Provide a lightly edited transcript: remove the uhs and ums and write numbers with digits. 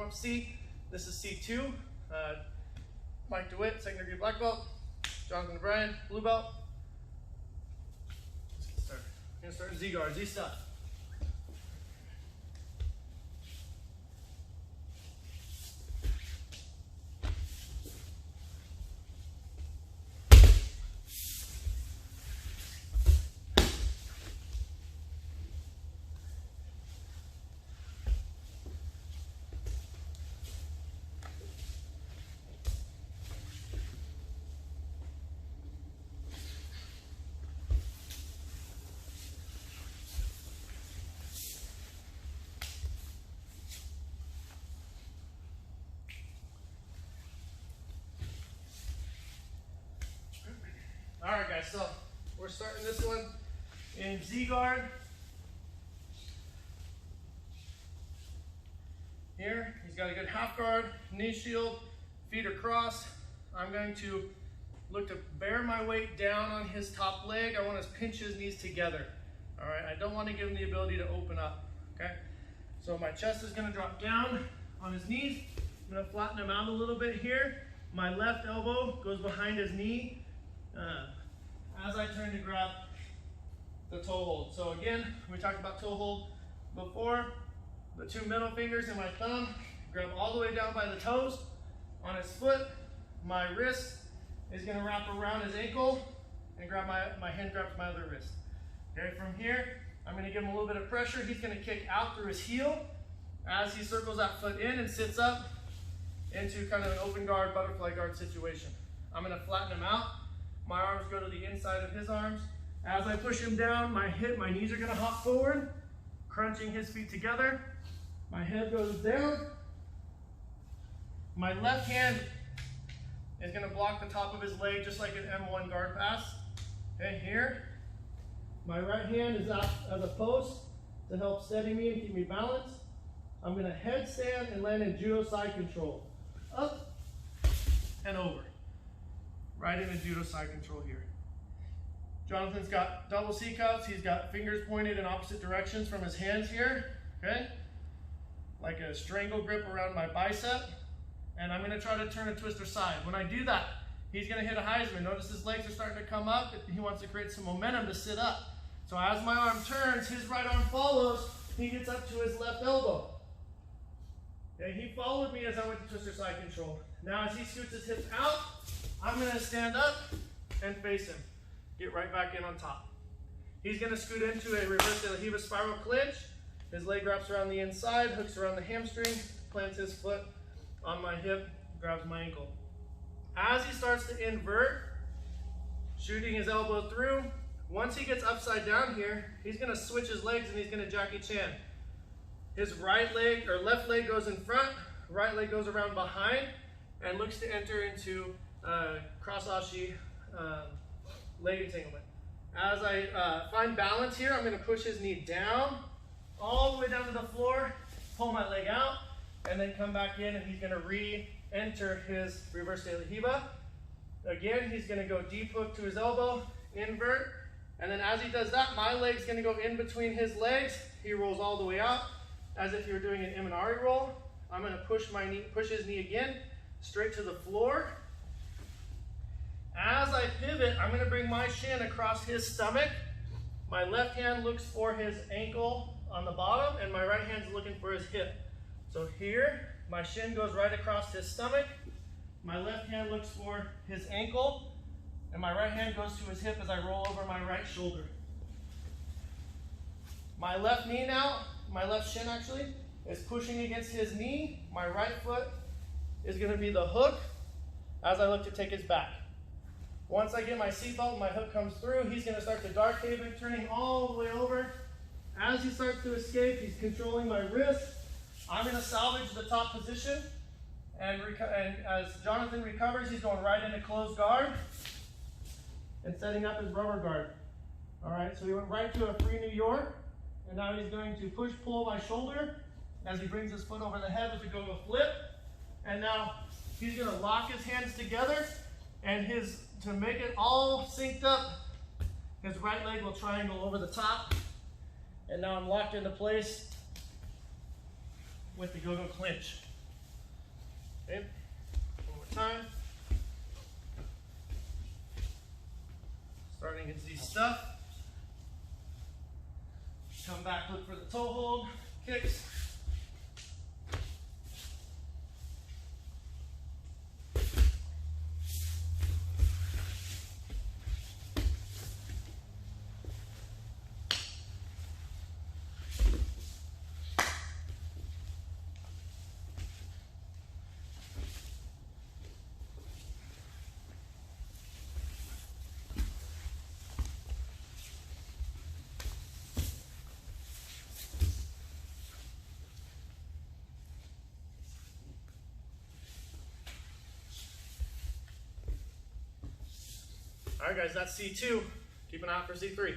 Warmup C. This is C2. Mike DeWitt, second degree black belt. Jonathan O'Brien, blue belt. Let's get started. We're gonna start Z guard, Z stuff. All right, guys, so we're starting this one in Z guard. Here, he's got a good half guard, knee shield, feet are crossed. I'm going to look to bear my weight down on his top leg. I want to pinch his knees together. All right, I don't want to give him the ability to open up, okay? So my chest is going to drop down on his knees. I'm going to flatten him out a little bit here. My left elbow goes behind his knee. As I turn to grab the toe hold. So again, we talked about toe hold before. The two middle fingers and my thumb grab all the way down by the toes on his foot. My wrist is going to wrap around his ankle and grab my hand grabs my other wrist. Okay, from here, I'm going to give him a little bit of pressure. He's going to kick out through his heel as he circles that foot in and sits up into kind of an open guard, butterfly guard situation. I'm going to flatten him out. My arms go to the inside of his arms. As I push him down, my knees are gonna hop forward, crunching his feet together. My head goes down. My left hand is gonna block the top of his leg just like an M1 guard pass. Okay, here. My right hand is out as a post to help steady me and keep me balanced. I'm gonna headstand and land in judo side control. Up and over. Right in a judo side control here. Jonathan's got double C cups. He's got fingers pointed in opposite directions from his hands here, okay? Like a strangle grip around my bicep. And I'm gonna try to turn a twister side. When I do that, he's gonna hit a Heisman. Notice his legs are starting to come up. He wants to create some momentum to sit up. So as my arm turns, his right arm follows. He gets up to his left elbow. Okay, he followed me as I went to twister side control. Now as he scoots his hips out, I'm going to stand up and face him. Get right back in on top. He's going to scoot into a reverse de la Riva spiral clinch. His leg wraps around the inside, hooks around the hamstring, plants his foot on my hip, grabs my ankle. As he starts to invert, shooting his elbow through, once he gets upside down here, he's going to switch his legs and he's going to Jackie Chan. His right leg or left leg goes in front, right leg goes around behind, and looks to enter into cross-ashi leg entanglement. As I find balance here, I'm going to push his knee down, all the way down to the floor, pull my leg out, and then come back in, and he's going to re-enter his reverse de la Riva. Again, he's going to go deep hook to his elbow, invert, and then as he does that, my leg's going to go in between his legs. He rolls all the way out, as if you were doing an Imanari roll. I'm going to push his knee again, straight to the floor. As I pivot, I'm going to bring my shin across his stomach. My left hand looks for his ankle on the bottom, and my right hand's looking for his hip. So here, my shin goes right across his stomach. My left hand looks for his ankle, and my right hand goes to his hip as I roll over my right shoulder. My left knee now, my left shin actually, is pushing against his knee. My right foot is going to be the hook as I look to take his back. Once I get my seatbelt and my hook comes through, he's going to start to dark haven, turning all the way over. As he starts to escape, he's controlling my wrist. I'm going to salvage the top position. And as Jonathan recovers, he's going right into closed guard and setting up his rubber guard. All right, so he went right to a free New York. And now he's going to push-pull my shoulder as he brings his foot over the head with a go-go flip. And now he's going to lock his hands together, and to make it all synced up, his right leg will triangle over the top. And now I'm locked into place with the go-go clinch. Okay, one more time. Starting against these stuff. Come back, look for the toe hold, kicks. All right, guys, that's C2. Keep an eye out for C3.